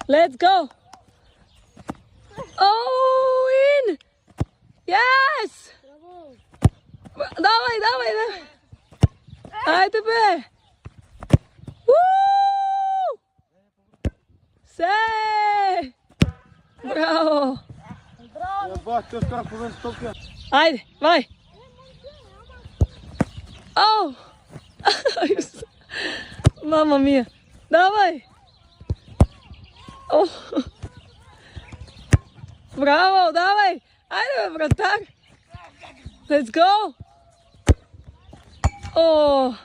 Let's go. Oh, in. Yes. Dawaj, dawaj, dawaj. Ajde be. Woo! Сей! Браво! Ajde, vai! Au! Mamma mia! Давай! Oh. Bravo, давай! Ajde, vratar! Let's go! Oh!